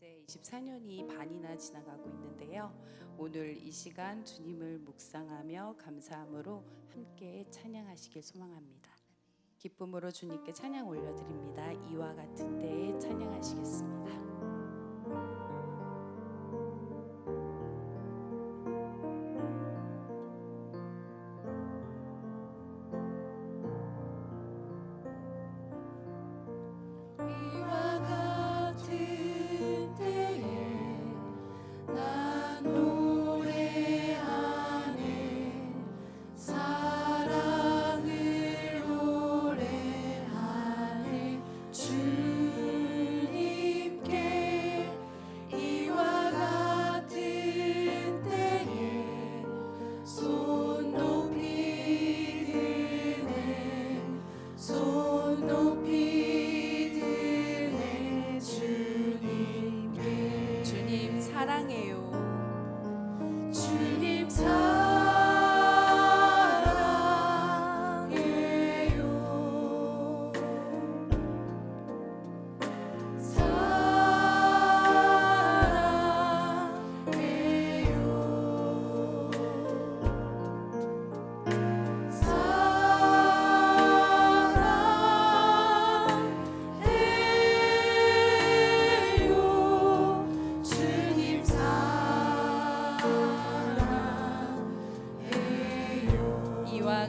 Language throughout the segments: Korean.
이제 24년이 반이나 지나가고 있는데요. 오늘 이 시간 주님을 묵상하며 감사함으로 함께 찬양하시길 소망합니다. 기쁨으로 주님께 찬양 올려드립니다. 이와 같은 때에 찬양하시겠습니다.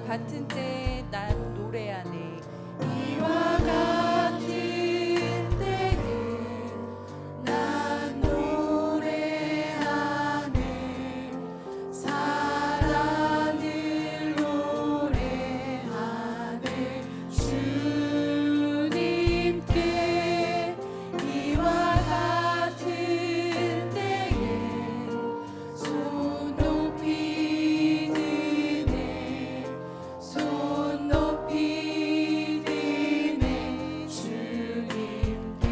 같은 때에 난 노래하네. 이와 같은 때에 난 노래하네. 사랑을 노래하네. 주님께 이와 같은 때에 손 높이 드네. 손 높이 드네. 주님께.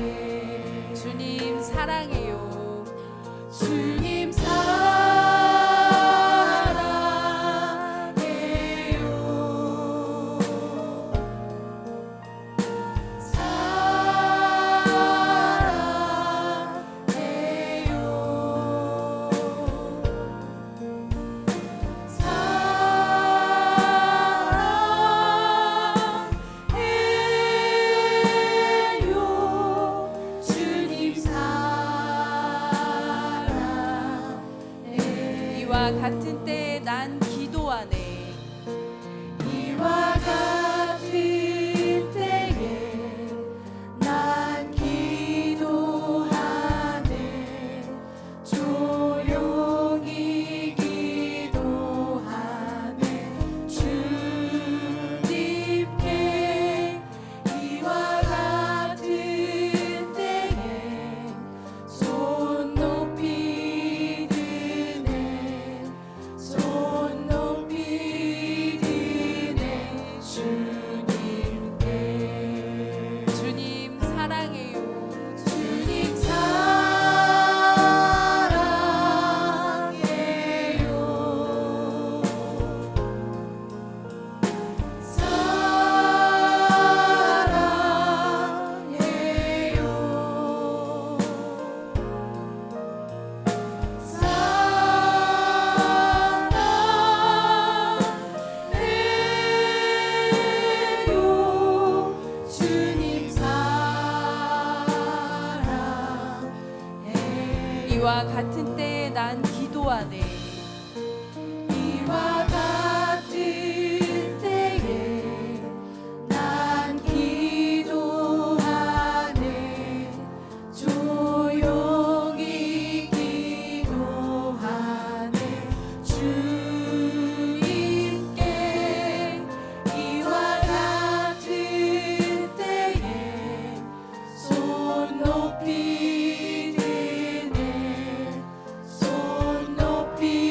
주님 사랑해요. 주님 사랑해요. 이와 같은 때에 난 기도하네. 이와 같은 때에 난 기도하네. 조용히 기도하네. 주님께 이와 같은 때에 손 높이 드네. 손 높이 드네. 주님께. 주님 사랑해요. 주님 이와 같은 때에 난 기도하네. 이와 같은 때에 난 기도하네. 조용히 기도하네. 주님께 이와 같은 때에 손 높이 손 높이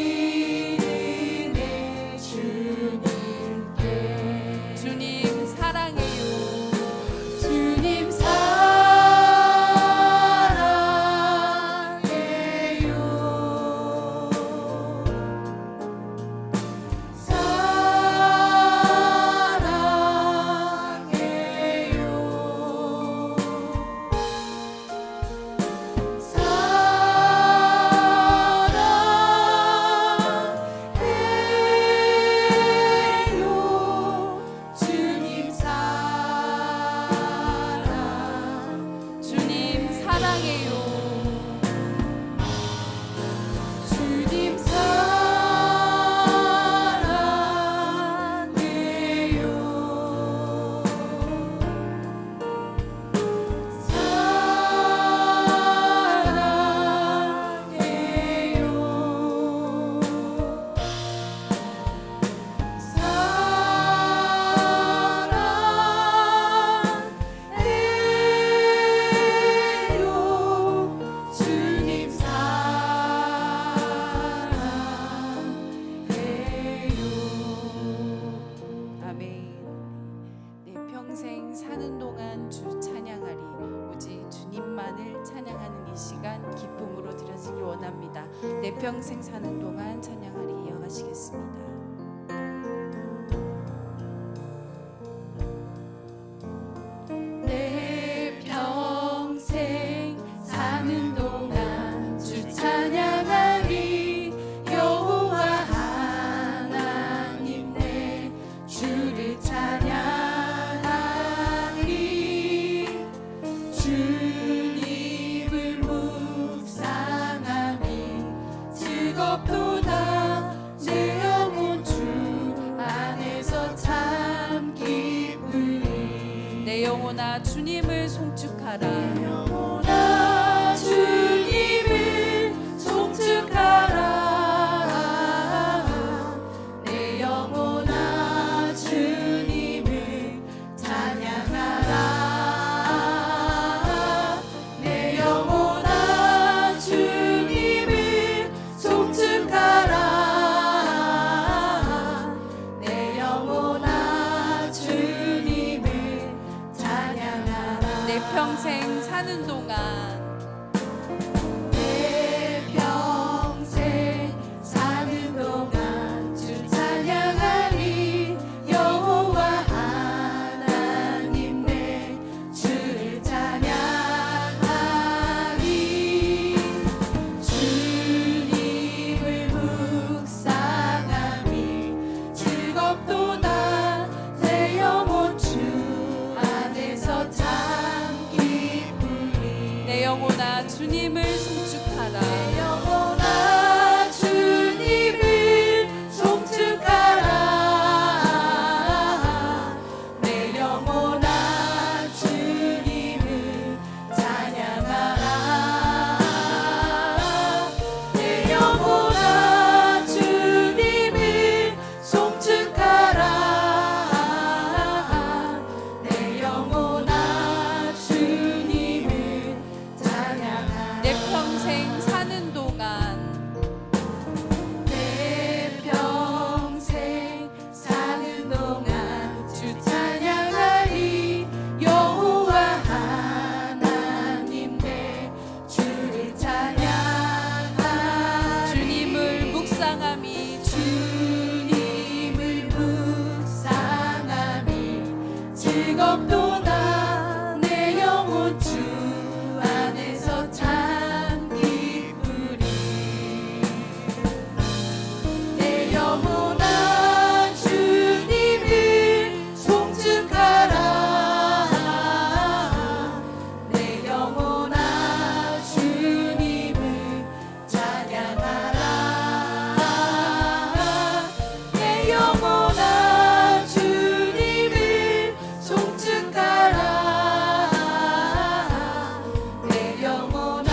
원합니다. 내 평생 사는 동안 찬양하리 이어가시겠습니다. 내 평생 사는 동안 주 찬양하리 여호와 하나님 내 주를 찬양하리 주님을 묵상하니 즐겁도다 내 영혼 주 안에서 참 기쁘리 내 영혼아 주님을 송축하라 내 영혼아 주님을 송축하라 내 영혼아 주님을 찬양하라 내 영혼아 주님을 송축하라 내 영혼아 주님을 찬양하라 내 평생 사는 동안 내 평생 사는 동안 주 찬양하리 여호와 하나님 내 주를 찬양하리 주님을 묵상하니 즐겁도다 내 영혼 주 안에서 참 기쁘리 내 영혼아 주님을 송축하라 내 영혼아 주님을 송축하라 내 영혼아 주님을 찬양하라 내 영혼아 주님을 송축하라 내 영혼아 주님을 찬양하라 내 평생 사는 동안 내 평생 사는 동안 주 찬양하리 여호와 하나님 내 주를 찬양하리 주님을 묵상함이 주님을 묵상함이 즐겁도다 내 영혼 주 안에서 참 기쁘리 내 영혼아 주님을 송축하라 내 영혼아 주님을 찬양하라 내 영혼아 주님을 송축하라 내 영혼아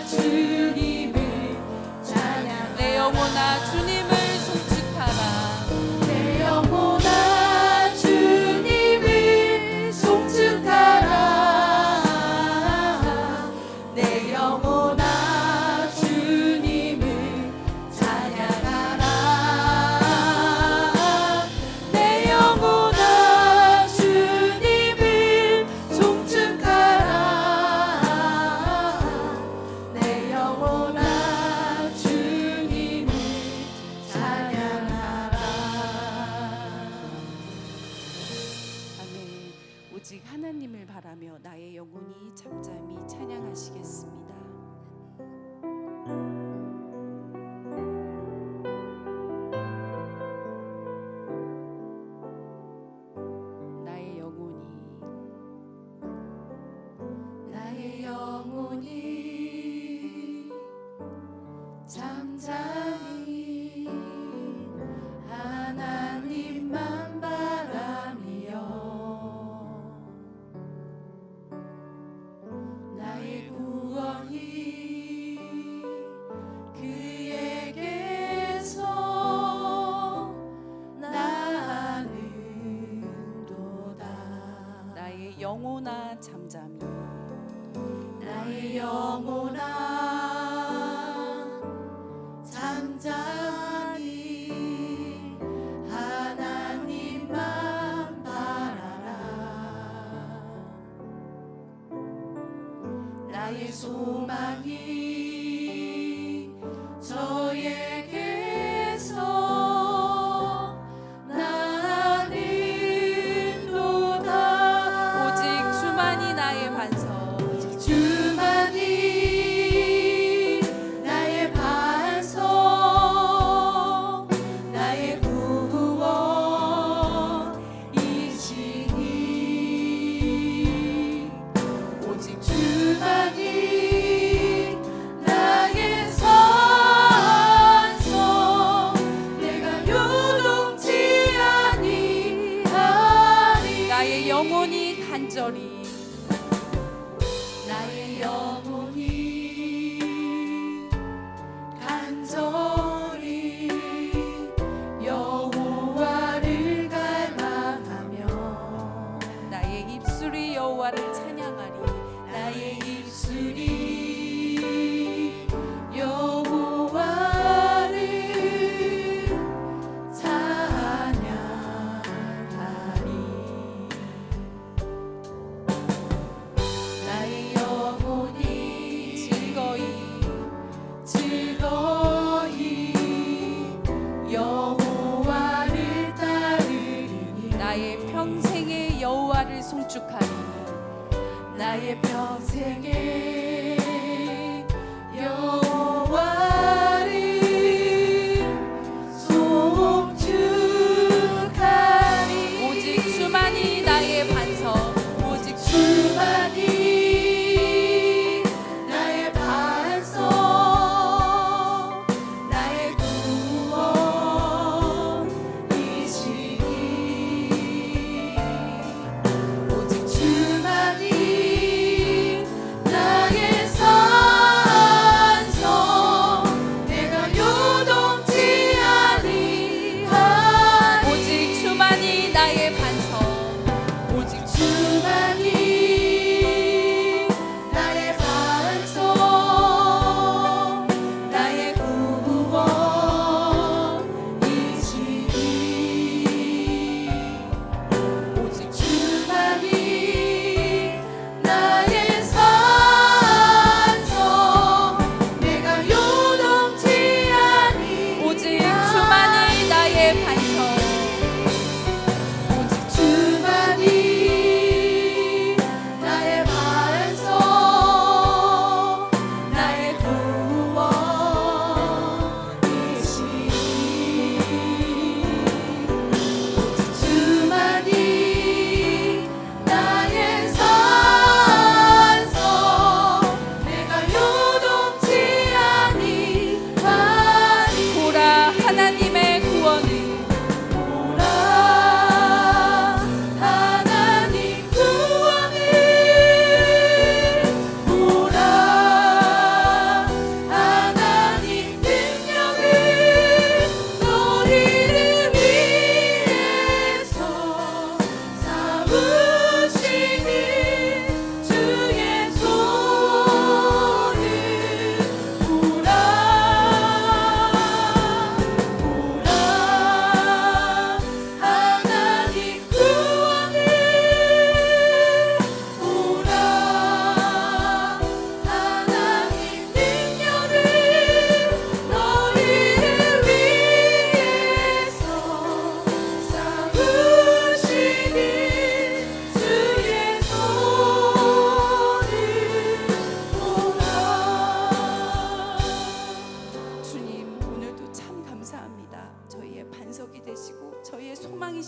주님을 찬양하라 내 영혼아 주님을 송축하라 내 영혼아 주님을 송축하라 내 영혼아 주님을 찬양하라 내 영혼아 주님을 송축하라 내 영혼아 주님을 찬양하라 아멘. 오직 하나님을 바라며 나의 영혼이 잠잠히 찬양하시겠습니다.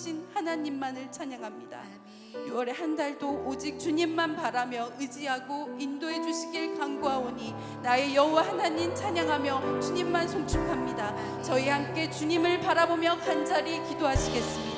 크신 하나님만을 찬양합니다. 6월의 한 달도 오직 주님만 바라며 의지하고 인도해 주시길 간구하오니 나의 여호와 하나님 찬양하며 주님만 송축합니다. 저희 함께 주님을 바라보며 간절히 기도하시겠습니다.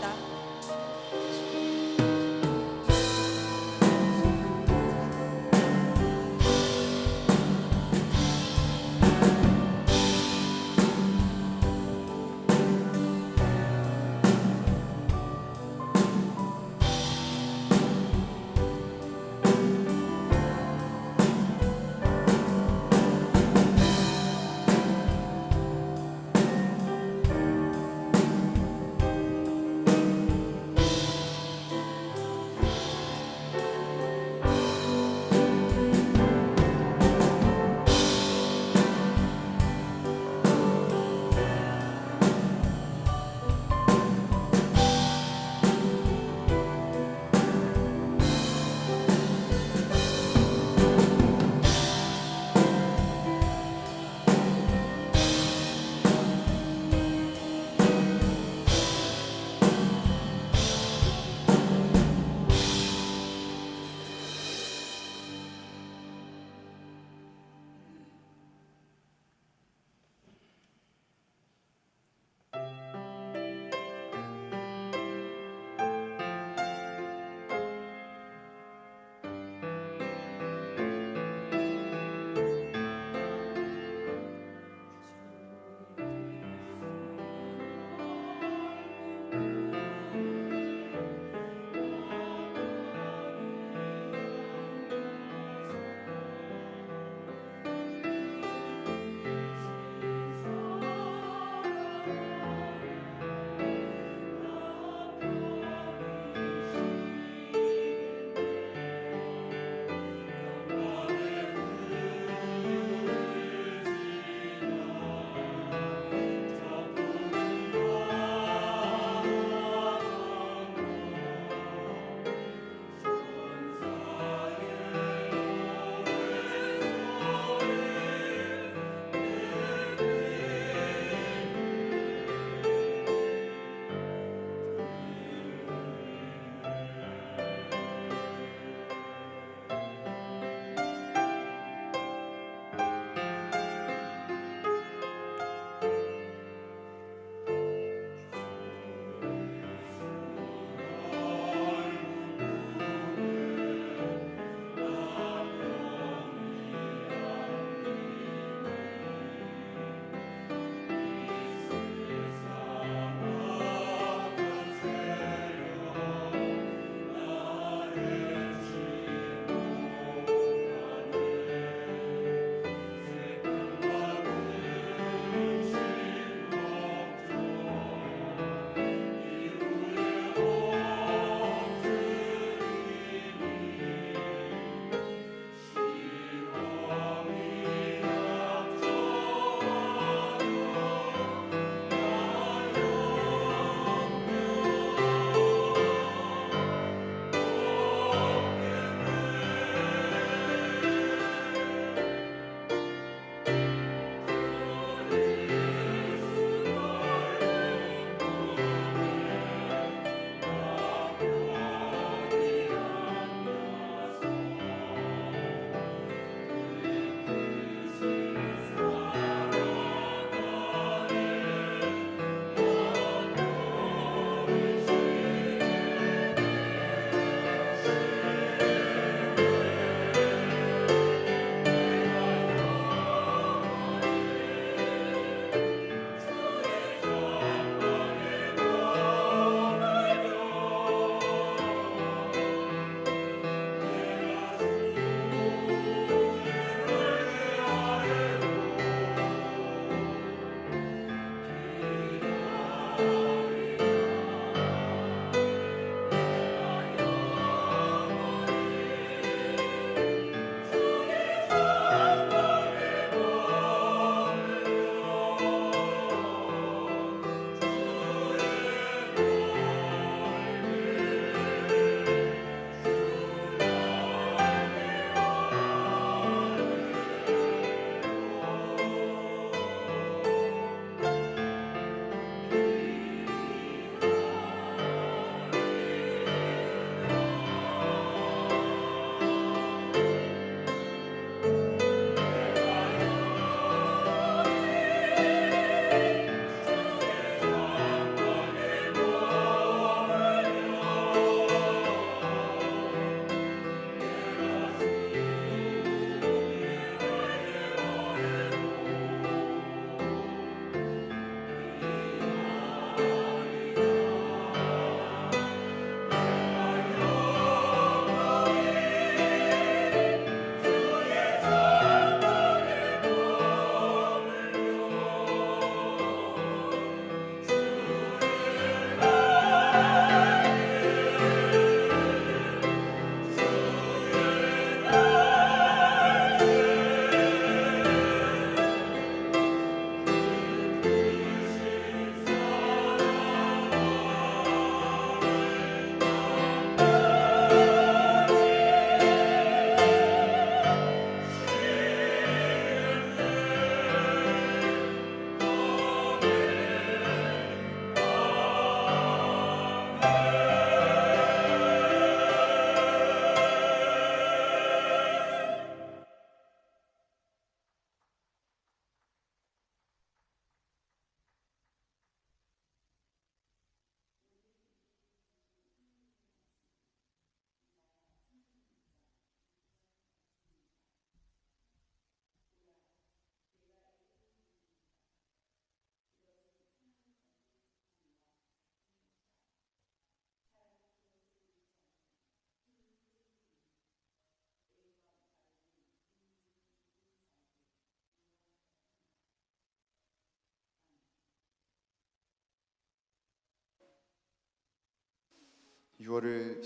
6월을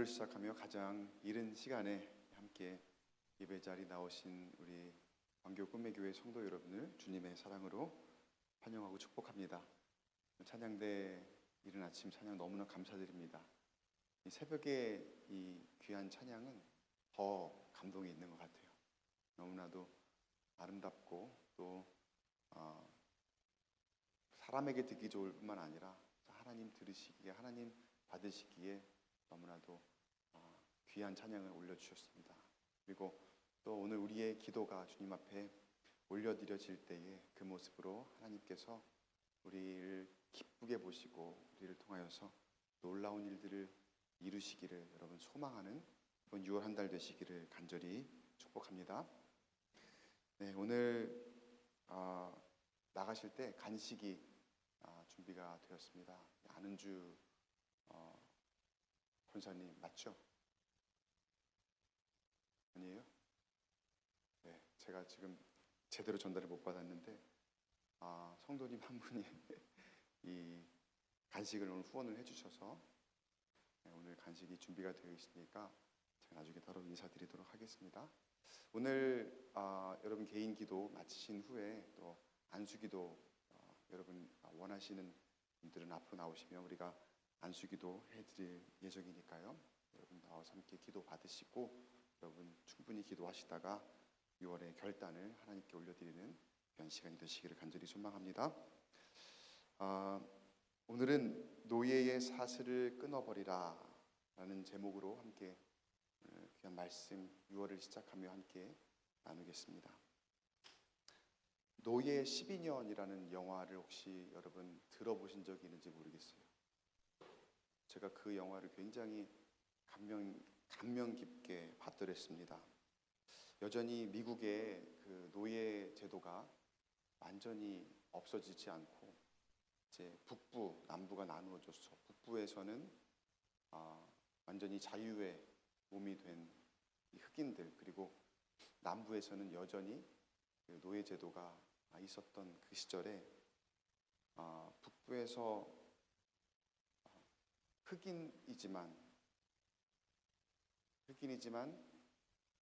시작하며 가장 이른 시간에 함께 예배 자리 나오신 우리 광교 꿈의교회 성도 여러분을 주님의 사랑으로 환영하고 축복합니다. 찬양대 이른 아침 찬양 너무나 감사드립니다. 이 새벽에 이 귀한 찬양은 더 감동이 있는 것 같아요. 너무나도 아름답고 또 사람에게 듣기 좋을 뿐만 아니라 하나님 들으시기에, 하나님 받으시기에 너무나도 귀한 찬양을 올려주셨습니다. 그리고 또 오늘 우리의 기도가 주님 앞에 올려드려질 때에 그 모습으로 하나님께서 우리를 기쁘게 보시고 우리를 통하여서 놀라운 일들을 이루시기를 여러분 소망하는 이번 6월 한 달 되시기를 간절히 축복합니다. 네, 오늘 나가실 때 간식이 준비가 되었습니다. 안은주 권사님 맞죠? 아니에요? 네, 제가 지금 제대로 전달을 못 받았는데 성도님 한 분이 이 간식을 오늘 후원을 해주셔서 오늘 간식이 준비가 되어 있으니까 제가 나중에 따로 인사드리도록 하겠습니다. 오늘 여러분 개인 기도 마치신 후에 또 안수기도 여러분 원하시는 분들은 앞으로 나오시면 우리가 안수기도 해드릴 예정이니까요. 여러분 나와서 함께 기도 받으시고 여러분 충분히 기도하시다가 6월의 결단을 하나님께 올려드리는 귀한 시간이 되시기를 간절히 소망합니다. 오늘은 노예의 사슬을 끊어버리라 라는 제목으로 함께 귀한 말씀 6월을 시작하며 함께 나누겠습니다. 노예 12년이라는 영화를 혹시 여러분 들어보신 적이 있는지 모르겠어요. 제가 그 영화를 굉장히 감명 깊게 봤더랬습니다. 여전히 미국의 그 노예 제도가 완전히 없어지지 않고 이제 북부, 남부가 나누어져서 북부에서는 완전히 자유의 몸이 된 이 흑인들, 그리고 남부에서는 여전히 그 노예 제도가 있었던 그 시절에 북부에서 흑인이지만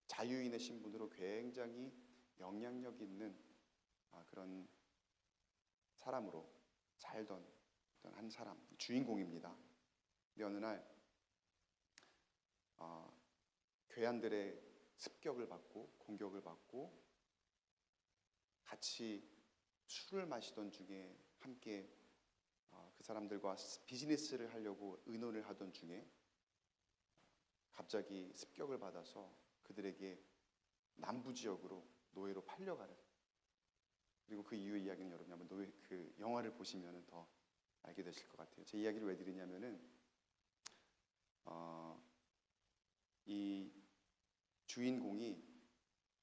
자유인의 신분으로 굉장히 영향력 있는 그런 사람으로 살던 어떤 한 사람, 주인공입니다. 근데 어느 날 괴한들의 습격을 받고 공격을 받고 같이 술을 마시던 중에 함께 그 사람들과 비즈니스를 하려고 의논을 하던 중에 갑자기 습격을 받아서 그들에게 남부 지역으로 노예로 팔려가는, 그리고 그 이후 이야기는 여러분이 한번 그 영화를 보시면 더 알게 되실 것 같아요. 제 이야기를 왜 드리냐면은 이 주인공이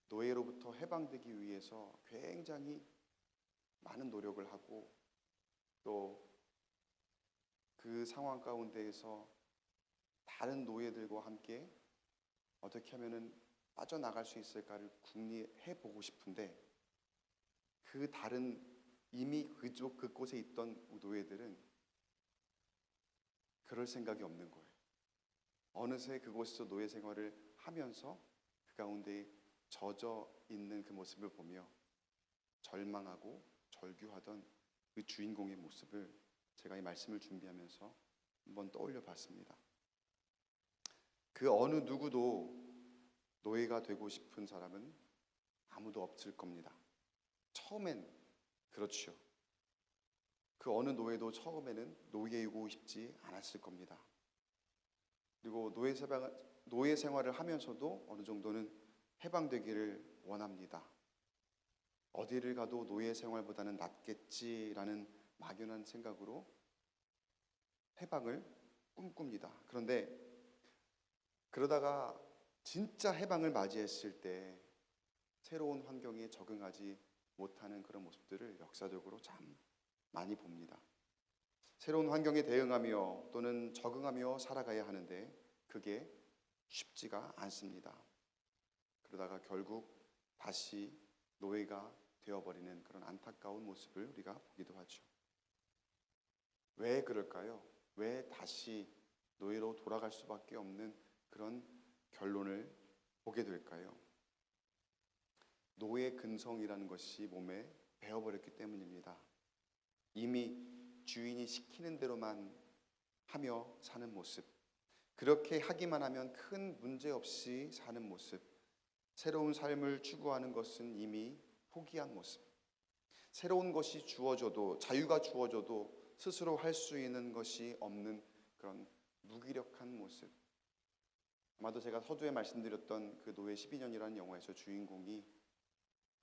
노예로부터 해방되기 위해서 굉장히 많은 노력을 하고 또 그 상황 가운데에서 다른 노예들과 함께 어떻게 하면은 빠져나갈 수 있을까를 궁리해 보고 싶은데 그 다른 이미 그곳에 있던 노예들은 그럴 생각이 없는 거예요. 어느새 그곳에서 노예 생활을 하면서 그 가운데 젖어 있는 그 모습을 보며 절망하고 절규하던 그 주인공의 모습을 제가 이 말씀을 준비하면서 한번 떠올려 봤습니다. 그 어느 누구도 노예가 되고 싶은 사람은 아무도 없을 겁니다. 처음엔 그렇죠. 그 어느 노예도 처음에는 노예이고 싶지 않았을 겁니다. 그리고 노예 생활을 하면서도 어느 정도는 해방되기를 원합니다. 어디를 가도 노예 생활보다는 낫겠지라는 막연한 생각으로 해방을 꿈꿉니다. 그런데 그러다가 진짜 해방을 맞이했을 때 새로운 환경에 적응하지 못하는 그런 모습들을 역사적으로 참 많이 봅니다. 새로운 환경에 대응하며 또는 적응하며 살아가야 하는데 그게 쉽지가 않습니다. 그러다가 결국 다시 노예가 되어버리는 그런 안타까운 모습을 우리가 보기도 하죠. 왜 그럴까요? 왜 다시 노예로 돌아갈 수밖에 없는 그런 결론을 보게 될까요? 노예 근성이라는 것이 몸에 배어버렸기 때문입니다. 이미 주인이 시키는 대로만 하며 사는 모습, 그렇게 하기만 하면 큰 문제 없이 사는 모습, 새로운 삶을 추구하는 것은 이미 포기한 모습, 새로운 것이 주어져도, 자유가 주어져도 스스로 할 수 있는 것이 없는 그런 무기력한 모습. 아마도 제가 서두에 말씀드렸던 그 노예 12년이라는 영화에서 주인공이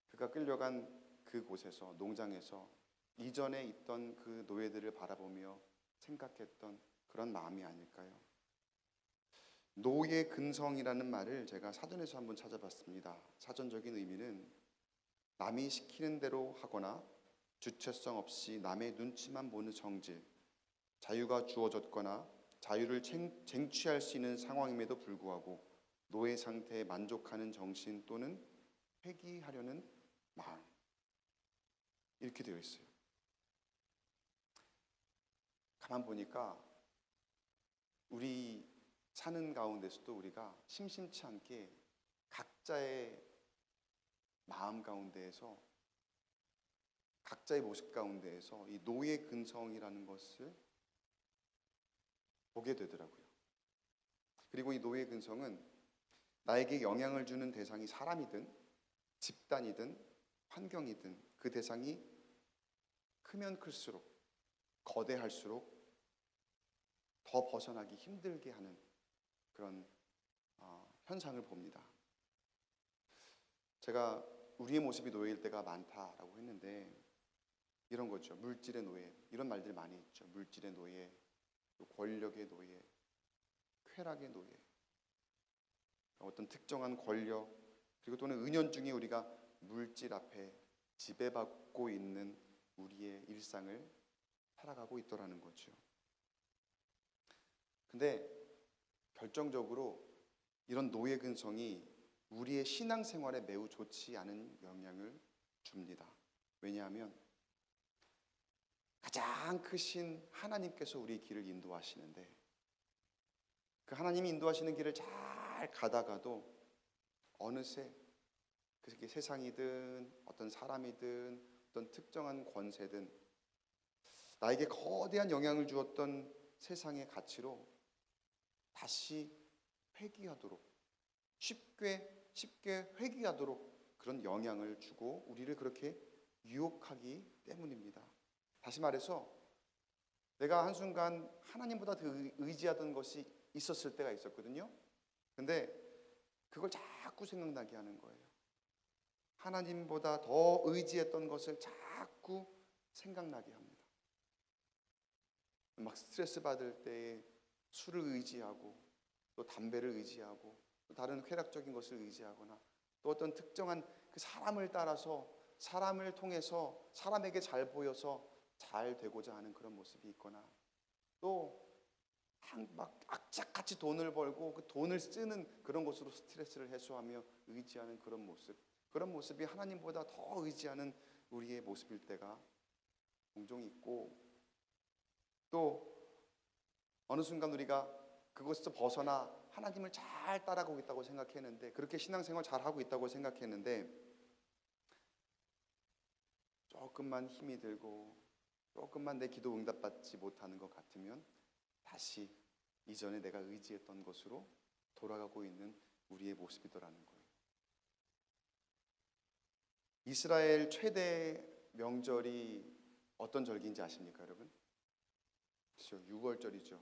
그가 끌려간 그곳에서, 농장에서 이전에 있던 그 노예들을 바라보며 생각했던 그런 마음이 아닐까요? 노예 근성이라는 말을 제가 사전에서 한번 찾아봤습니다. 사전적인 의미는 남이 시키는 대로 하거나 주체성 없이 남의 눈치만 보는 성질, 자유가 주어졌거나 자유를 쟁취할 수 있는 상황임에도 불구하고 노예 상태에 만족하는 정신 또는 회귀하려는 마음, 이렇게 되어 있어요. 가만 보니까 우리 사는 가운데서도 우리가 심심치 않게 각자의 마음 가운데에서, 각자의 모습 가운데에서 이 노예 근성이라는 것을 보게 되더라고요. 그리고 이 노예 근성은 나에게 영향을 주는 대상이 사람이든 집단이든 환경이든 그 대상이 크면 클수록, 거대할수록 더 벗어나기 힘들게 하는 그런 현상을 봅니다. 제가 우리의 모습이 노예일 때가 많다라고 했는데 이런 거죠. 물질의 노예, 이런 말들 많이 있죠. 물질의 노예, 또 권력의 노예, 쾌락의 노예, 어떤 특정한 권력, 그리고 또는 은연중에 우리가 물질 앞에 지배받고 있는 우리의 일상을 살아가고 있더라는 거죠. 근데 결정적으로 이런 노예 근성이 우리의 신앙생활에 매우 좋지 않은 영향을 줍니다. 왜냐하면 가장 크신 하나님께서 우리의 길을 인도하시는데 그 하나님이 인도하시는 길을 잘 가다가도 어느새 그게 세상이든 어떤 사람이든 어떤 특정한 권세든 나에게 거대한 영향을 주었던 세상의 가치로 다시 회귀하도록, 쉽게 회귀하도록 그런 영향을 주고 우리를 그렇게 유혹하기 때문입니다. 다시 말해서 내가 한순간 하나님보다 더 의지하던 것이 있었을 때가 있었거든요. 근데 그걸 자꾸 생각나게 하는 거예요. 하나님보다 더 의지했던 것을 자꾸 생각나게 합니다. 막 스트레스 받을 때 술을 의지하고 또 담배를 의지하고 또 다른 쾌락적인 것을 의지하거나 또 어떤 특정한 그 사람을 따라서 사람을 통해서 사람에게 잘 보여서 잘 되고자 하는 그런 모습이 있거나 또 막 악착같이 돈을 벌고 그 돈을 쓰는 그런 것으로 스트레스를 해소하며 의지하는 그런 모습, 그런 모습이 하나님보다 더 의지하는 우리의 모습일 때가 종종 있고 또 어느 순간 우리가 그것에서 벗어나 하나님을 잘 따라가고 있다고 생각했는데 그렇게 신앙생활 잘하고 있다고 생각했는데 조금만 힘이 들고 조금만 내 기도 응답받지 못하는 것 같으면 다시 이전에 내가 의지했던 것으로 돌아가고 있는 우리의 모습이더라는 거예요. 이스라엘 최대 명절이 어떤 절기인지 아십니까, 여러분? 그렇죠. 6월절이죠.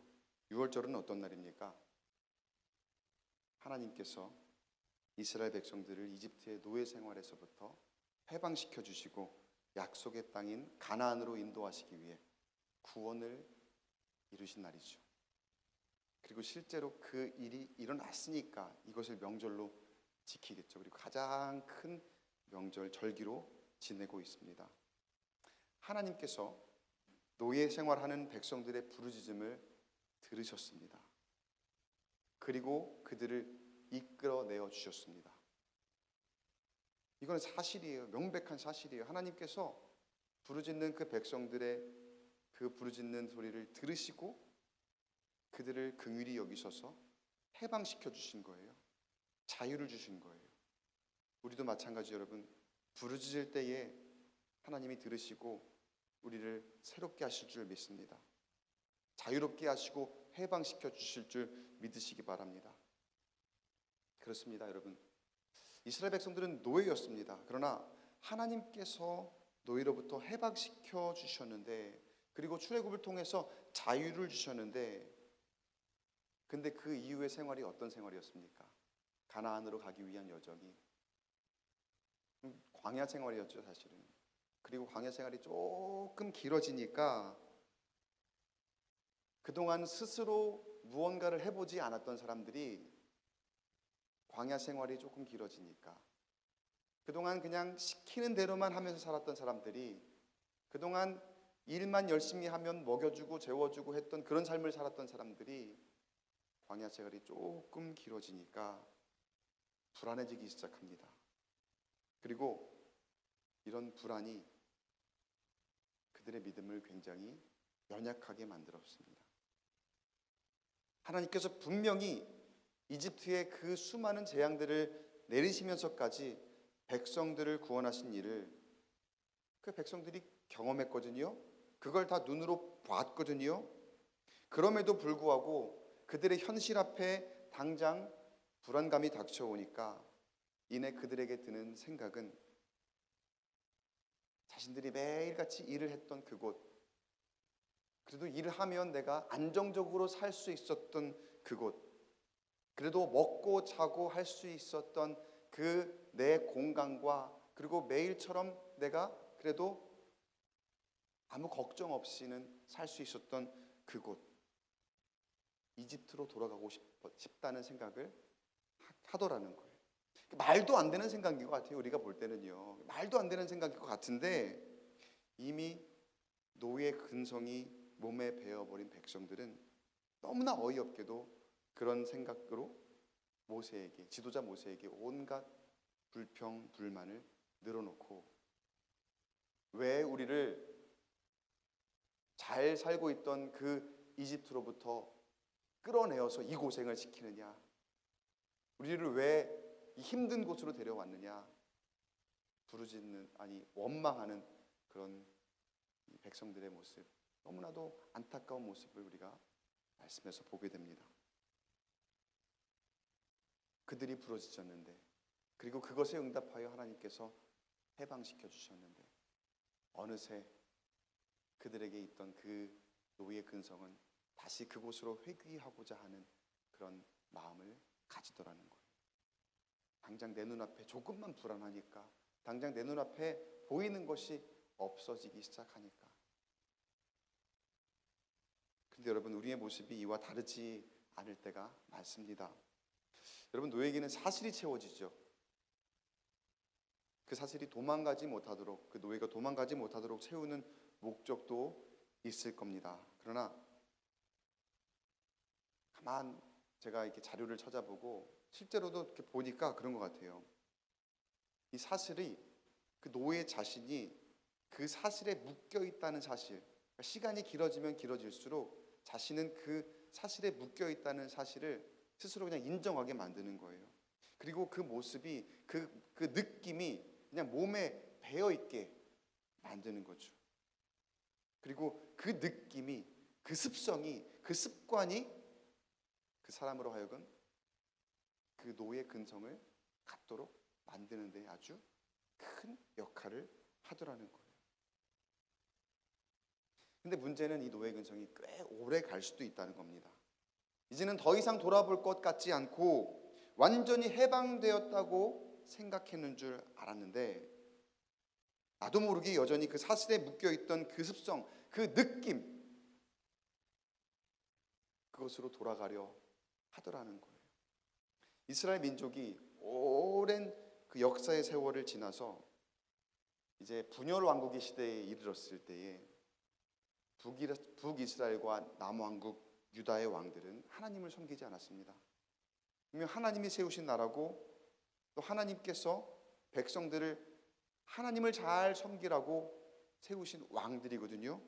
6월절은 어떤 날입니까? 하나님께서 이스라엘 백성들을 이집트의 노예 생활에서부터 해방시켜 주시고 약속의 땅인 가나안으로 인도하시기 위해 구원을 이루신 날이죠. 그리고 실제로 그 일이 일어났으니까 이것을 명절로 지키겠죠. 그리고 가장 큰 명절 절기로 지내고 있습니다. 하나님께서 노예 생활하는 백성들의 부르짖음을 들으셨습니다. 그리고 그들을 이끌어내어 주셨습니다. 이건 사실이에요. 명백한 사실이에요. 하나님께서 부르짖는 그 백성들의 그 부르짖는 소리를 들으시고 그들을 긍휼히 여기셔서 해방시켜 주신 거예요. 자유를 주신 거예요. 우리도 마찬가지 여러분, 부르짖을 때에 하나님이 들으시고 우리를 새롭게 하실 줄 믿습니다. 자유롭게 하시고 해방시켜 주실 줄 믿으시기 바랍니다. 그렇습니다, 여러분. 이스라엘 백성들은 노예였습니다. 그러나 하나님께서 노예로부터 해방시켜 주셨는데, 그리고 출애굽을 통해서 자유를 주셨는데, 근데 그 이후의 생활이 어떤 생활이었습니까? 가나안으로 가기 위한 여정이 광야 생활이었죠, 사실은. 그리고 광야 생활이 조금 길어지니까 그동안 스스로 무언가를 해보지 않았던 사람들이 광야 생활이 조금 길어지니까, 그동안 그냥 시키는 대로만 하면서 살았던 사람들이, 그동안 일만 열심히 하면 먹여주고 재워주고 했던 그런 삶을 살았던 사람들이 광야 생활이 조금 길어지니까 불안해지기 시작합니다. 그리고 이런 불안이 그들의 믿음을 굉장히 연약하게 만들었습니다. 하나님께서 분명히 이집트의 그 수많은 재앙들을 내리시면서까지 백성들을 구원하신 일을 그 백성들이 경험했거든요. 그걸 다 눈으로 봤거든요. 그럼에도 불구하고 그들의 현실 앞에 당장 불안감이 닥쳐오니까 이내 그들에게 드는 생각은 자신들이 매일같이 일을 했던 그곳, 그래도 일을 하면 내가 안정적으로 살 수 있었던 그곳, 그래도 먹고 자고 할 수 있었던 그 내 공간과, 그리고 매일처럼 내가 그래도 아무 걱정 없이는 살 수 있었던 그곳, 이집트로 돌아가고 싶다는 생각을 하더라는 거예요. 말도 안 되는 생각인 것 같아요. 우리가 볼 때는요, 말도 안 되는 생각인 것 같은데, 이미 노예 근성이 몸에 배어버린 백성들은 너무나 어이없게도 그런 생각으로 모세에게, 지도자 모세에게 온갖 불평, 불만을 늘어놓고, 왜 우리를 잘 살고 있던 그 이집트로부터 끌어내어서 이 고생을 시키느냐, 우리를 왜 이 힘든 곳으로 데려왔느냐, 부르짖는, 아니 원망하는 그런 백성들의 모습, 너무나도 안타까운 모습을 우리가 말씀에서 보게 됩니다. 그들이 부르짖었는데, 그리고 그것에 응답하여 하나님께서 해방시켜 주셨는데, 어느새 그들에게 있던 그 노예 근성은 다시 그곳으로 회귀하고자 하는 그런 마음을 가지더라는 거예요. 당장 내 눈앞에 조금만 불안하니까, 당장 내 눈앞에 보이는 것이 없어지기 시작하니까. 근데 여러분, 우리의 모습이 이와 다르지 않을 때가 많습니다. 여러분, 노예에게는 사실이 채워지죠. 그 사실이 도망가지 못하도록, 그 노예가 도망가지 못하도록 채우는 목적도 있을 겁니다. 그러나 가만 제가 이렇게 자료를 찾아보고 실제로도 이렇게 보니까 그런 것 같아요. 이 사실이, 그 노예 자신이 그 사실에 묶여 있다는 사실, 그러니까 시간이 길어지면 길어질수록 자신은 그 사실에 묶여 있다는 사실을 스스로 그냥 인정하게 만드는 거예요. 그리고 그 모습이, 그 느낌이 그냥 몸에 배어 있게 만드는 거죠. 그리고 그 느낌이, 그 습성이, 그 습관이 그 사람으로 하여금 그 노예 근성을 갖도록 만드는 데 아주 큰 역할을 하더라는 거예요. 근데 문제는 이 노예 근성이 꽤 오래 갈 수도 있다는 겁니다. 이제는 더 이상 돌아볼 것 같지 않고 완전히 해방되었다고 생각했는 줄 알았는데, 나도 모르게 여전히 그 사실에 묶여있던 그 습성, 그 느낌, 그것으로 돌아가려 하더라는 거예요. 이스라엘 민족이 오랜 그 역사의 세월을 지나서 이제 분열 왕국의 시대에 이르렀을 때에 북이스라엘과 남왕국 유다의 왕들은 하나님을 섬기지 않았습니다. 분명 하나님이 세우신 나라고, 또 하나님께서 백성들을 하나님을 잘 섬기라고 세우신 왕들이거든요.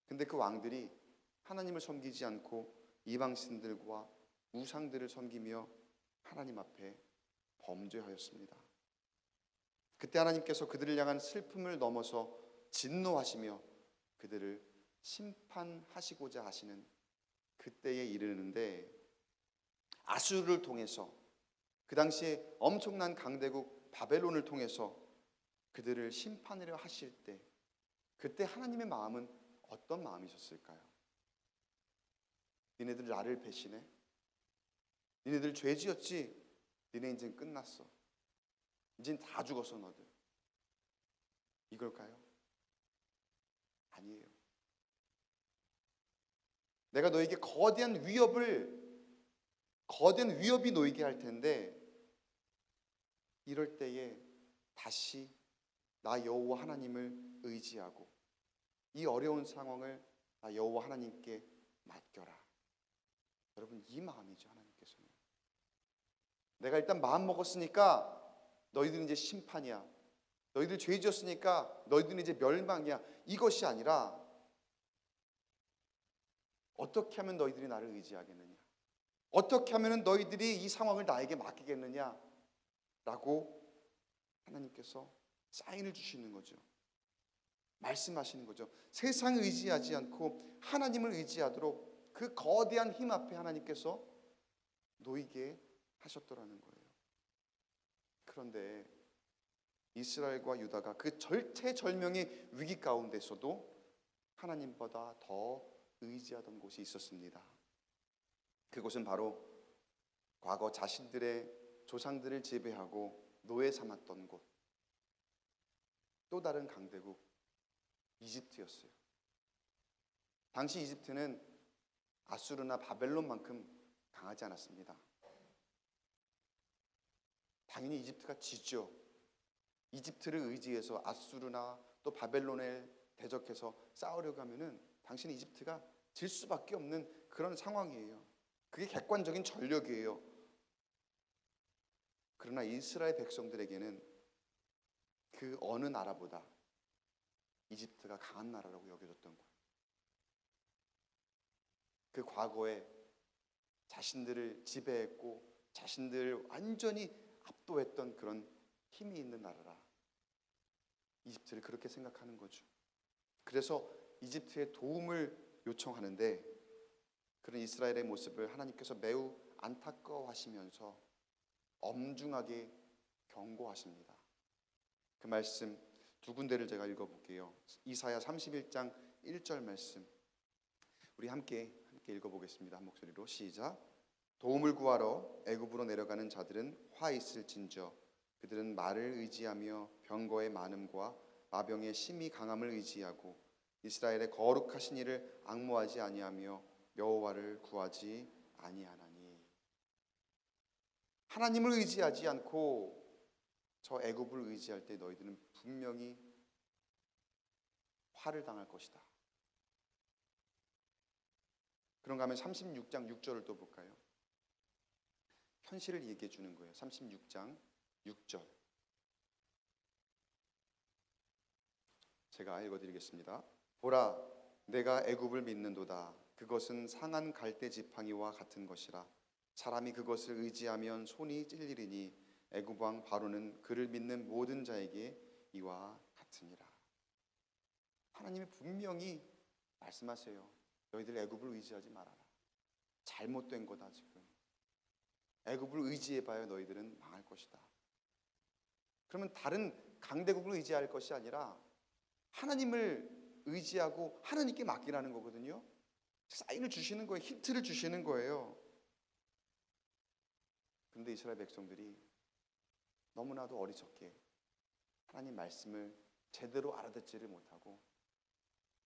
근데 그 왕들이 하나님을 섬기지 않고 이방신들과 우상들을 섬기며 하나님 앞에 범죄하였습니다. 그때 하나님께서 그들을 향한 슬픔을 넘어서 진노하시며 그들을 심판하시고자 하시는 그때에 이르는데, 아수르를 통해서, 그 당시에 엄청난 강대국 바벨론을 통해서 그들을 심판하려 하실 때, 그때 하나님의 마음은 어떤 마음이셨을까요? 니네들 나를 배신해? 니네들 죄 지었지? 니네 인생 끝났어. 이젠 다 죽었어 너들. 이걸까요? 아니에요. 내가 너에게 거대한 위협이 놓이게 할 텐데, 이럴 때에 다시 나 여호와 하나님을 의지하고 이 어려운 상황을 나 여호와 하나님께 맡겨라. 여러분, 이 마음이죠. 하나님께서는 내가 일단 마음 먹었으니까 너희들은 이제 심판이야, 너희들 죄 지었으니까 너희들은 이제 멸망이야, 이것이 아니라 어떻게 하면 너희들이 나를 의지하겠느냐, 어떻게 하면 너희들이 이 상황을 나에게 맡기겠느냐 라고 하나님께서 사인을 주시는 거죠. 말씀하시는 거죠. 세상을 의지하지 않고 하나님을 의지하도록 그 거대한 힘 앞에 하나님께서 놓이게 하셨더라는 거예요. 그런데 이스라엘과 유다가 그 절체절명의 위기 가운데서도 하나님보다 더 의지하던 곳이 있었습니다. 그곳은 바로 과거 자신들의 조상들을 지배하고 노예 삼았던 곳, 또 다른 강대국 이집트였어요. 당시 이집트는 아수르나 바벨론만큼 강하지 않았습니다. 당연히 이집트가 지죠. 이집트를 의지해서 아수르나 또 바벨론에 대적해서 싸우려고 하면은 당시는 이집트가 질 수밖에 없는 그런 상황이에요. 그게 객관적인 전력이에요. 그러나 이스라엘 백성들에게는 그 어느 나라보다 이집트가 강한 나라라고 여겨졌던 거예요. 그 과거에 자신들을 지배했고 자신들을 완전히 압도했던 그런 힘이 있는 나라라, 이집트를 그렇게 생각하는 거죠. 그래서 이집트의 도움을 요청하는데, 그런 이스라엘의 모습을 하나님께서 매우 안타까워하시면서 엄중하게 경고하십니다. 그 말씀 두 군데를 제가 읽어볼게요. 이사야 31장 1절 말씀, 우리 함께 읽어보겠습니다. 한 목소리로 시작. 도움을 구하러 애굽으로 내려가는 자들은 화 있을진저, 그들은 말을 의지하며 병거의 많음과 마병의 심히 강함을 의지하고 이스라엘의 거룩하신 이를 앙모하지 아니하며 여호와를 구하지 아니하나니. 하나님을 의지하지 않고 저 애굽을 의지할 때 너희들은 분명히 화를 당할 것이다. 그런가 하면 36장 6절을 또 볼까요? 현실을 얘기해 주는 거예요. 36장 6절 제가 읽어드리겠습니다. 보라, 내가 애굽을 믿는도다. 그것은 상한 갈대 지팡이와 같은 것이라. 사람이 그것을 의지하면 손이 찔리리니 애굽 왕 바로는 그를 믿는 모든 자에게 이와 같으니라. 하나님이 분명히 말씀하세요. 너희들 애굽을 의지하지 말아라. 잘못된 거다. 지금 애굽을 의지해봐야 너희들은 망할 것이다. 그러면 다른 강대국을 의지할 것이 아니라 하나님을 의지하고 하나님께 맡기라는 거거든요. 사인을 주시는 거예요. 힌트를 주시는 거예요. 그런데 이스라엘 백성들이 너무나도 어리석게 하나님 말씀을 제대로 알아듣지를 못하고,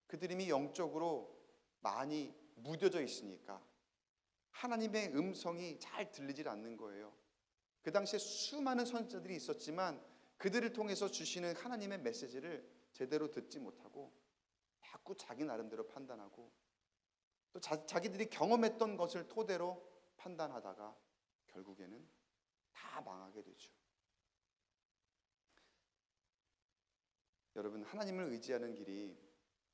그들이 이미 영적으로 많이 무뎌져 있으니까 하나님의 음성이 잘 들리질 않는 거예요. 그 당시에 수많은 선지자들이 있었지만 그들을 통해서 주시는 하나님의 메시지를 제대로 듣지 못하고 자꾸 자기 나름대로 판단하고 또 자기들이 경험했던 것을 토대로 판단하다가 결국에는 다 망하게 되죠. 여러분, 하나님을 의지하는 길이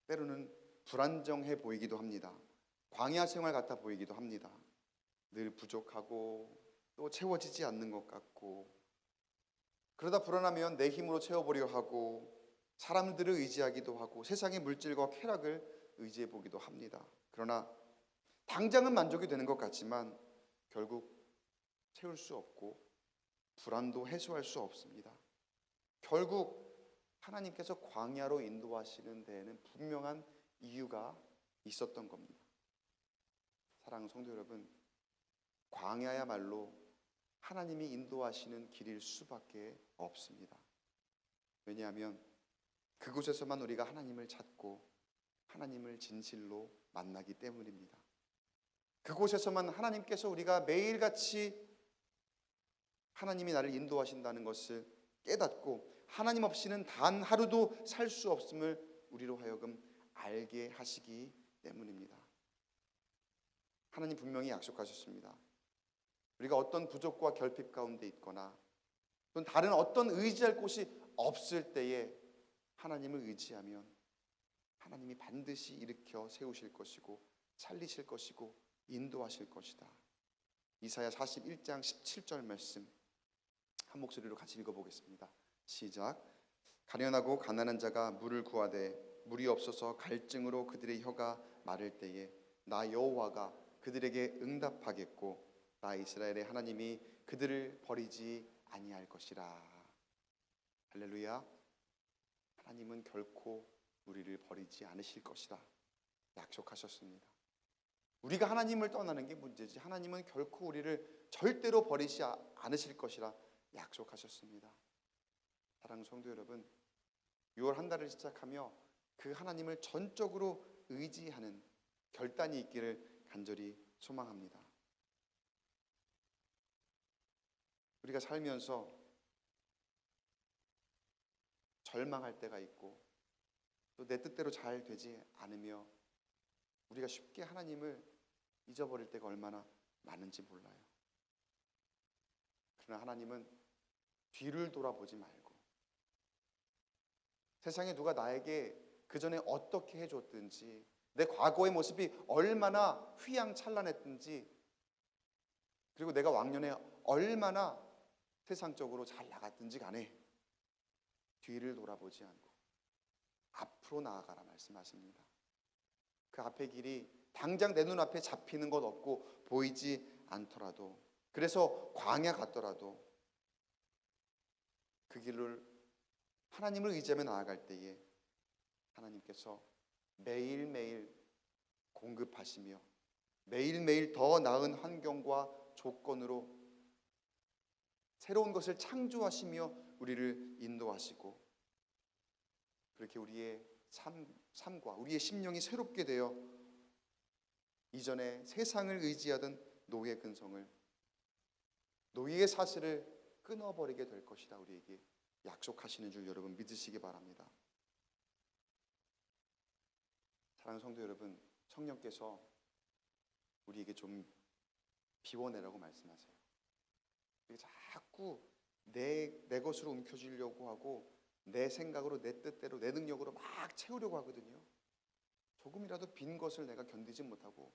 때로는 불안정해 보이기도 합니다. 광야 생활 같아 보이기도 합니다. 늘 부족하고 또 채워지지 않는 것 같고, 그러다 불안하면 내 힘으로 채워보려 하고 사람들을 의지하기도 하고 세상의 물질과 쾌락을 의지해 보기도 합니다. 그러나 당장은 만족이 되는 것 같지만 결국 채울 수 없고 불안도 해소할 수 없습니다. 결국 하나님께서 광야로 인도하시는 데에는 분명한 이유가 있었던 겁니다. 사랑하는 성도 여러분, 광야야말로 하나님이 인도하시는 길일 수밖에 없습니다. 왜냐하면 그곳에서만 우리가 하나님을 찾고 하나님을 진실로 만나기 때문입니다. 그곳에서만 하나님께서 우리가 매일같이 하나님이 나를 인도하신다는 것을 깨닫고 하나님 없이는 단 하루도 살 수 없음을 우리로 하여금 알게 하시기 때문입니다. 하나님 분명히 약속하셨습니다. 우리가 어떤 부족과 결핍 가운데 있거나 또는 다른 어떤 의지할 곳이 없을 때에 하나님을 의지하면 하나님이 반드시 일으켜 세우실 것이고 살리실 것이고 인도하실 것이다. 이사야 41장 17절 말씀 한 목소리로 같이 읽어보겠습니다. 시작. 가련하고 가난한 자가 물을 구하되 물이 없어서 갈증으로 그들의 혀가 마를 때에 나 여호와가 그들에게 응답하겠고 나 이스라엘의 하나님이 그들을 버리지 아니할 것이라. 할렐루야. 하나님은 결코 우리를 버리지 않으실 것이라 약속하셨습니다. 우리가 하나님을 떠나는 게 문제지 하나님은 결코 우리를 절대로 버리지 않으실 것이라 약속하셨습니다. 사랑하는 성도 여러분, 6월 한 달을 시작하며 그 하나님을 전적으로 의지하는 결단이 있기를 간절히 소망합니다. 우리가 살면서 절망할 때가 있고 또 내 뜻대로 잘 되지 않으며 우리가 쉽게 하나님을 잊어버릴 때가 얼마나 많은지 몰라요. 그러나 하나님은 뒤를 돌아보지 말고 세상에 누가 나에게 그전에 어떻게 해줬든지 내 과거의 모습이 얼마나 휘황찬란했든지 그리고 내가 왕년에 얼마나 세상적으로 잘 나갔든지 간에 뒤를 돌아보지 않고 앞으로 나아가라 말씀하십니다. 그 앞의 길이 당장 내 눈앞에 잡히는 것 없고 보이지 않더라도 그래서 광야 같더라도 그 길을 하나님을 의지하며 나아갈 때에 하나님께서 매일매일 공급하시며 매일매일 더 나은 환경과 조건으로 새로운 것을 창조하시며 우리를 인도하시고 그렇게 우리의 삶과 우리의 심령이 새롭게 되어 이전에 세상을 의지하던 노예 근성을 노예의 사슬을 끊어버리게 될 것이다 우리에게 약속하시는 줄 여러분 믿으시기 바랍니다. 사랑하는 성도 여러분, 성령께서 우리에게 좀 비워내라고 말씀하세요. 자꾸 내 것으로 움켜쥐려고 하고 내 생각으로 내 뜻대로 내 능력으로 막 채우려고 하거든요. 조금이라도 빈 것을 내가 견디지 못하고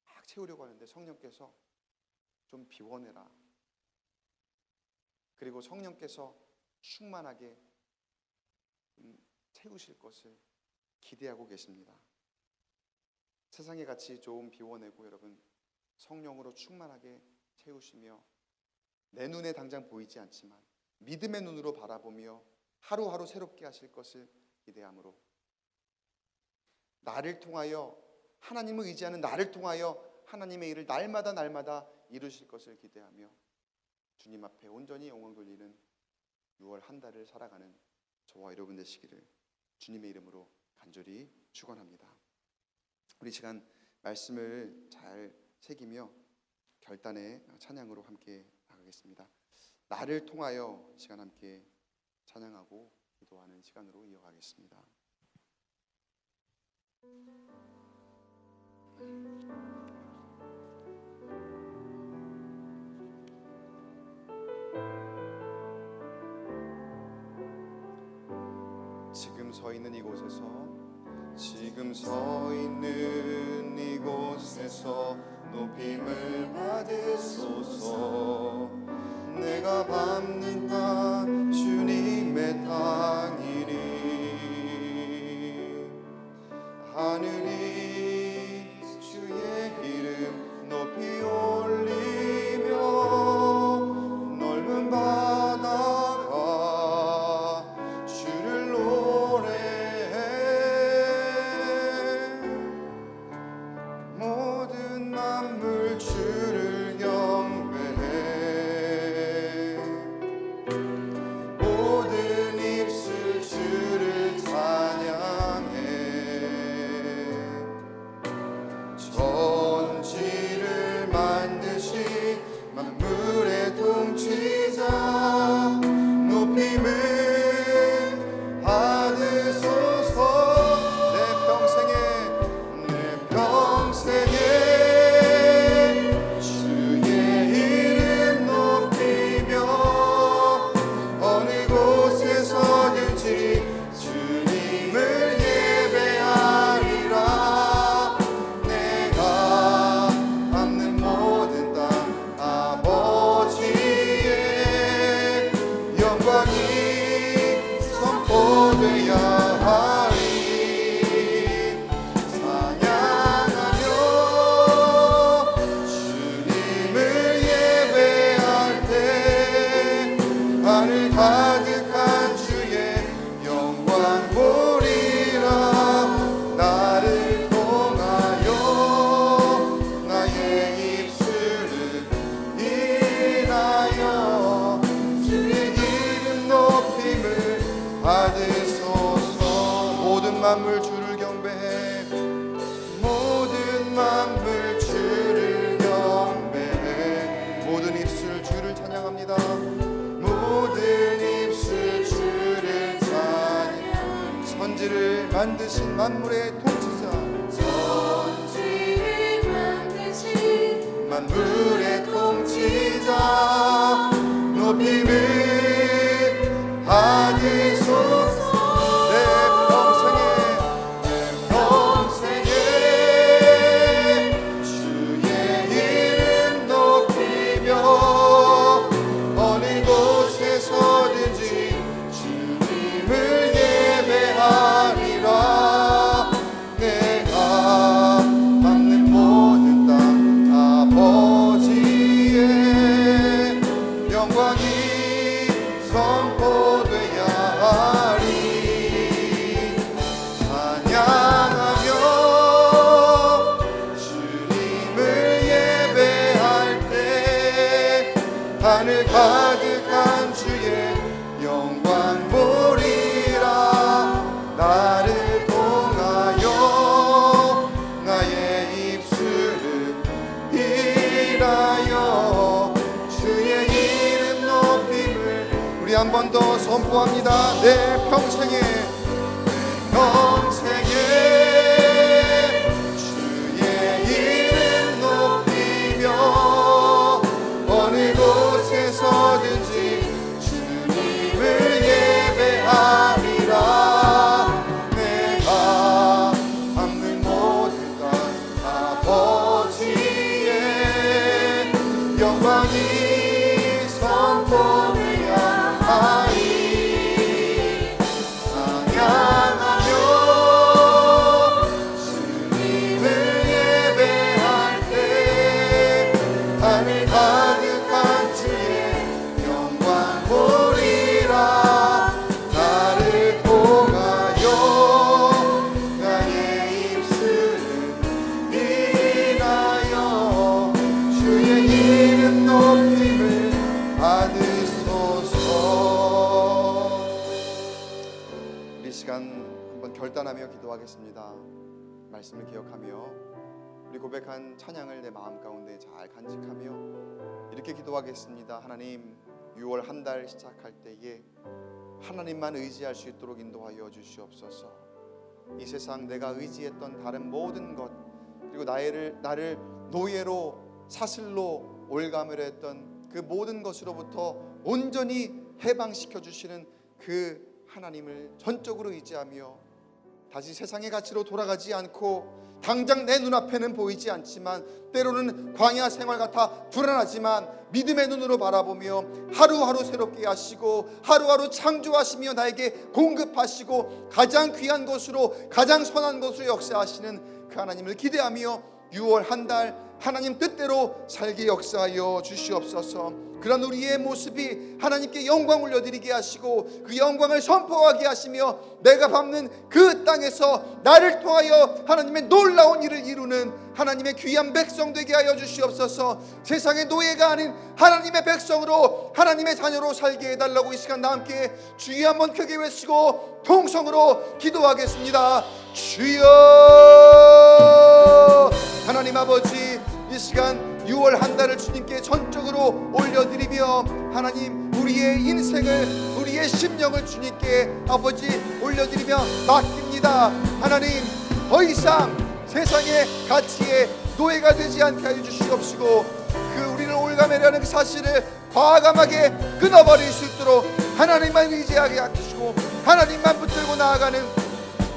막 채우려고 하는데 성령께서 좀 비워내라. 그리고 성령께서 충만하게 채우실 것을 기대하고 계십니다. 세상에 같이 좀 비워내고 여러분 성령으로 충만하게 채우시며 내 눈에 당장 보이지 않지만 믿음의 눈으로 바라보며 하루하루 새롭게 하실 것을 기대함으로 나를 통하여 하나님을 의지하는 나를 통하여 하나님의 일을 날마다 이루실 것을 기대하며 주님 앞에 온전히 영광 돌리는 6월 한 달을 살아가는 저와 여러분 되시기를 주님의 이름으로 간절히 축원합니다. 우리 시간 말씀을 잘 새기며 결단의 찬양으로 함께 나가겠습니다. 나를 통하여 시간 함께 찬양하고 기도하는 시간으로 이어가겠습니다. 지금 서 있는 이곳에서 지금 서 있는 이곳에서 높임을 받으소서. 내가 밟는 땅 주님의 땅이니 하늘이 주의 이름 높이 올리며 넓은 바다가 주를 노래해. 모든 만물 주를 경배해. 모든 입술 주를 찬양해. 천지를 만드신 만물의 통치자 높임을 받으소서. 내 평생에 주의 이름 높이며 어느 곳에서든지 주님을 예배하리라. 내가 밟는 모든 땅 아버지의 영광이 선포되어야 하리. 찬양하며 주님을 예배할 때 하늘 가득한 주의 영광 보리라. 나를 통하여 나의 입술을 인하여 주의 이름 높임을 받으소서. 모든 만물 주를 경배해. 모든 만물 주를 경배해. 모든 입술 주를 찬양합니다. 모든 입술 주를 찬양. 천지를 만드신 만물의 통치자 만물의 통치자 높임을 받으소서. 내 평생에 주의 이름 높이며 어느 곳에서든지 주님을 예배하리라. 내가 밟는 모든 땅 아버지의 영광이 선포되어야 하리. 찬양하며 주님을 예배할 때 하늘 가득한 주의 영광 보리라. 나를 통하여 나의 입술을 일하여 주의 이름 높임을 우리 한 번 더 선포합니다. 내 평생에 주의 이름 높이며 어느 곳에서든지 주님을 예배하리라. 내가 밟는 모든 땅 아버지의 영광이 선포되어야 하리. 찬양하며 주님을 예배할 때 하늘 가득한 주의 영광 보리라. 나를 통하여 나의 입술을 인하여 주의 이름 높임을 받으소서. 우리 시간 한번 결단하며 기도하겠습니다. 말씀을 기억하며 우리 고백한 찬양을 내 마음 가운데 잘 간직하며 이렇게 기도하겠습니다. 하나님, 6월 한 달 시작할 때에 하나님만 의지할 수 있도록 인도하여 주시옵소서. 이 세상 내가 의지했던 다른 모든 것, 그리고 나를 노예로 사슬로 올감을 했던 그 모든 것으로부터 온전히 해방시켜 주시는 그 하나님을 전적으로 의지하며 다시 세상의 가치로 돌아가지 않고 당장 내 눈앞에는 보이지 않지만 때로는 광야 생활 같아 불안하지만 믿음의 눈으로 바라보며 하루하루 새롭게 하시고 하루하루 창조하시며 나에게 공급하시고 가장 귀한 것으로 가장 선한 것으로 역사하시는 그 하나님을 기대하며 6월 한 달 하나님 뜻대로 살게 역사하여 주시옵소서. 그런 우리의 모습이 하나님께 영광 올려드리게 하시고 그 영광을 선포하게 하시며 내가 밟는 그 땅에서 나를 통하여 하나님의 놀라운 일을 이루는 하나님의 귀한 백성 되게 하여 주시옵소서. 세상의 노예가 아닌 하나님의 백성으로 하나님의 자녀로 살게 해달라고 이 시간 다 함께 주여 한번 크게 외치고 통성으로 기도하겠습니다. 주여. 하나님 아버지, 이 시간 6월 한 달을 주님께 전적으로 올려드리며 하나님 우리의 인생을 우리의 심령을 주님께 아버지 올려드리며 맡깁니다. 하나님 더 이상 세상의 가치에 노예가 되지 않게 하여 주시옵시고 그 우리를 올가매려는 그 사실을 과감하게 끊어버릴 수 있도록 하나님만 의지하게 하시고 하나님만 붙들고 나아가는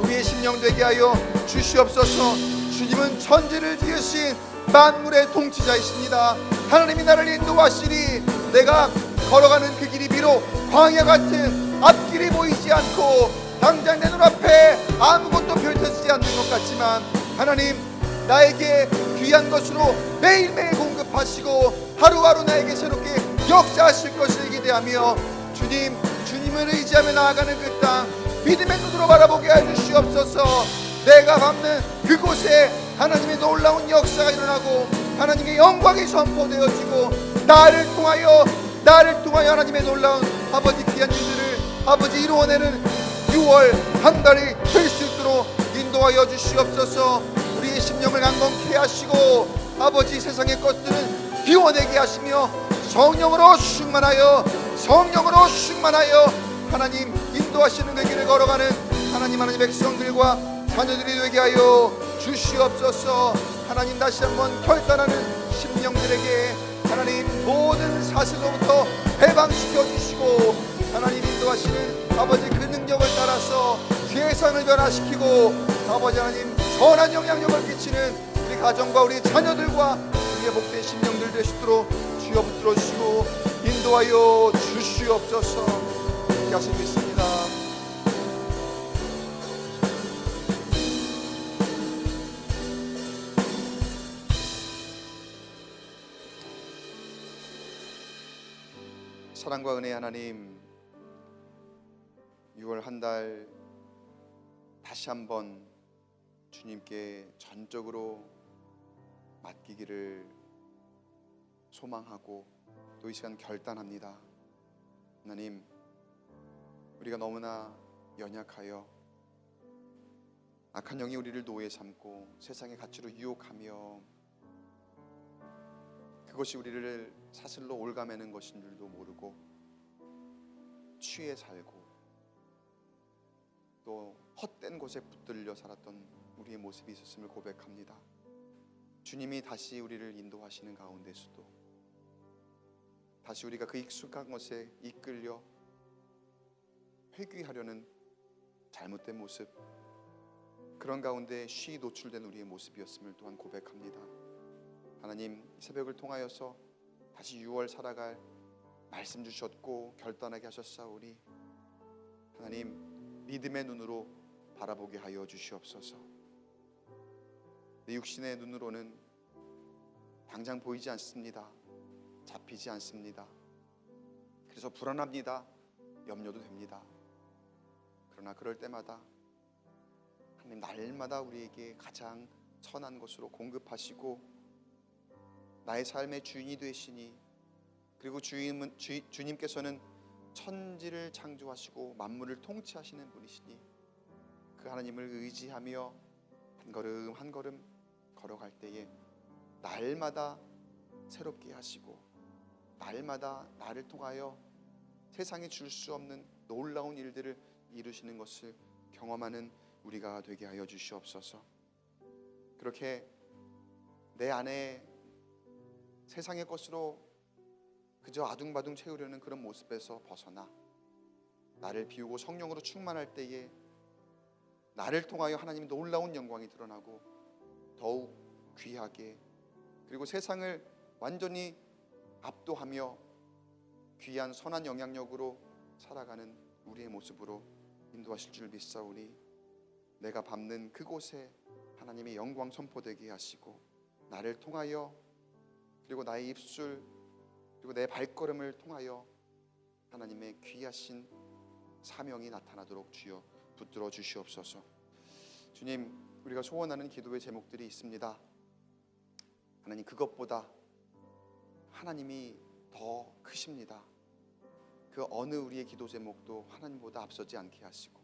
우리의 심령 되게 하여 주시옵소서. 주님은 천지를 지으신 만물의 통치자이십니다. 하나님이 나를 인도하시니 내가 걸어가는 그 길이 비록 광야 같은 앞길이 보이지 않고 당장 내 눈앞에 아무것도 펼쳐지지 않는 것 같지만 하나님 나에게 귀한 것으로 매일매일 공급하시고 하루하루 나에게 새롭게 역사하실 것을 기대하며 주님을 의지하며 나아가는 그 땅 믿음의 눈으로 바라보게 해주시옵소서. 내가 밟는 그곳에 하나님의 놀라운 역사가 일어나고 하나님의 영광이 선포되어지고 나를 통하여 하나님의 놀라운 아버지 귀한 일들을 아버지 이루어내는 6월 한 달이 될 수 있도록 인도하여 주시옵소서. 우리의 심령을 강건케 하시고 아버지 세상의 것들은 비워내게 하시며 성령으로 충만하여 하나님 인도하시는 그 길을 걸어가는 하나님의 백성들과 자녀들이 되게 하여 주시옵소서. 하나님 다시 한번 결단하는 심령들에게 하나님 모든 사슬로부터 해방시켜 주시고 하나님 인도하시는 아버지 그 능력을 따라서 세상을 변화시키고 아버지 하나님 선한 영향력을 끼치는 우리 가정과 우리 자녀들과 우리의 복된 심령들 되시도록 주여 붙들어 주시고 인도하여 주시옵소서. 다시 믿습니다. 사랑과 은혜의 하나님, 6월 한 달 다시 한번 주님께 전적으로 맡기기를 소망하고 또 이 시간 결단합니다. 하나님, 우리가 너무나 연약하여 악한 영이 우리를 노예 삼고 세상의 가치로 유혹하며 그것이 우리를 사슬로 올가매는 것인 줄도 모르고 취해 살고 또 헛된 곳에 붙들려 살았던 우리의 모습이 있었음을 고백합니다. 주님이 다시 우리를 인도하시는 가운데서도 다시 우리가 그 익숙한 것에 이끌려 회귀하려는 잘못된 모습, 그런 가운데 쉬 노출된 우리의 모습이었음을 또한 고백합니다. 하나님, 이 새벽을 통하여서 다시 6월 살아갈 말씀 주셨고 결단하게 하셨사오니 하나님 믿음의 눈으로 바라보게 하여 주시옵소서. 내 육신의 눈으로는 당장 보이지 않습니다. 잡히지 않습니다. 그래서 불안합니다. 염려도 됩니다. 그러나 그럴 때마다 하나님 날마다 우리에게 가장 선한 것으로 공급하시고 나의 삶의 주인이 되시니, 그리고 주님께서는 천지를 창조하시고 만물을 통치하시는 분이시니 그 하나님을 의지하며 한 걸음 한 걸음 걸어갈 때에 날마다 새롭게 하시고 날마다 나를 통하여 세상에 줄 수 없는 놀라운 일들을 이루시는 것을 경험하는 우리가 되게 하여 주시옵소서. 그렇게 내 안에 세상의 것으로 그저 아둥바둥 채우려는 그런 모습에서 벗어나 나를 비우고 성령으로 충만할 때에 나를 통하여 하나님의 놀라운 영광이 드러나고 더욱 귀하게, 그리고 세상을 완전히 압도하며 귀한 선한 영향력으로 살아가는 우리의 모습으로 인도하실 줄 믿사오니, 내가 밟는 그곳에 하나님의 영광 선포되게 하시고, 나를 통하여 그리고 나의 입술 그리고 내 발걸음을 통하여 하나님의 귀하신 사명이 나타나도록 주여 붙들어 주시옵소서. 주님, 우리가 소원하는 기도의 제목들이 있습니다. 하나님, 그것보다 하나님이 더 크십니다. 그 어느 우리의 기도 제목도 하나님보다 앞서지 않게 하시고,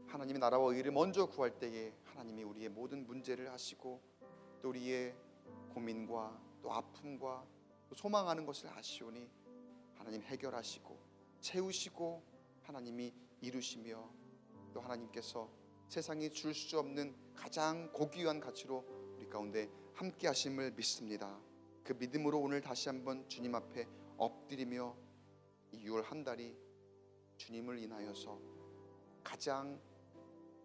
하나님의 나라와 의를 먼저 구할 때에 하나님이 우리의 모든 문제를 하시고, 또 우리의 고민과 또 아픔과 또 소망하는 것을 아시오니 하나님 해결하시고 채우시고 하나님이 이루시며, 또 하나님께서 세상이 줄 수 없는 가장 고귀한 가치로 우리 가운데 함께 하심을 믿습니다. 그 믿음으로 오늘 다시 한번 주님 앞에 엎드리며 이 6월 한 달이 주님을 인하여서 가장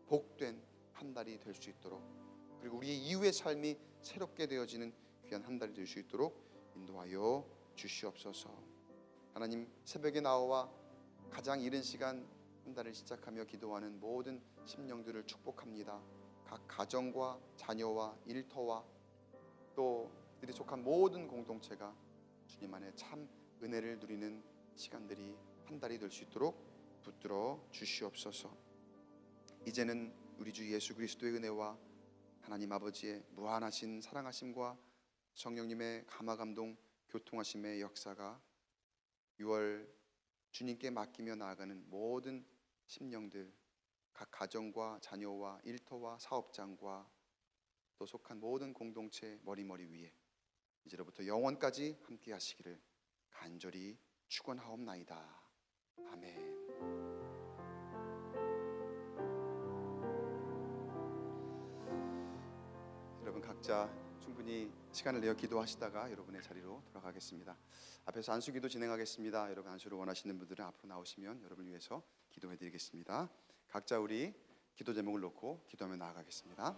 복된 한 달이 될 수 있도록, 그리고 우리의 이후의 삶이 새롭게 되어지는 귀한 한 달이 될 수 있도록 인도하여 주시옵소서. 하나님, 새벽에 나와 가장 이른 시간 한 달을 시작하며 기도하는 모든 심령들을 축복합니다. 각 가정과 자녀와 일터와 또 그들이 속한 모든 공동체가 주님 안에 참 은혜를 누리는 시간들이 한 달이 될 수 있도록 붙들어 주시옵소서. 이제는 우리 주 예수 그리스도의 은혜와 하나님 아버지의 무한하신 사랑하심과 성령님의 감화감동 교통하심의 역사가 6월 주님께 맡기며 나아가는 모든 심령들, 각 가정과 자녀와 일터와 사업장과 또 속한 모든 공동체 머리머리 위에 이제로부터 영원까지 함께 하시기를 간절히 축원하옵나이다. 아멘. 여러분 각자 충분히 시간을 내어 기도하시다가 여러분의 자리로 돌아가겠습니다. 앞에서 안수기도 진행하겠습니다. 여러분 안수를 원하시는 분들은 앞으로 나오시면 여러분을 위해서 기도해 드리겠습니다. 각자 우리 기도 제목을 놓고 기도하며 나아가겠습니다.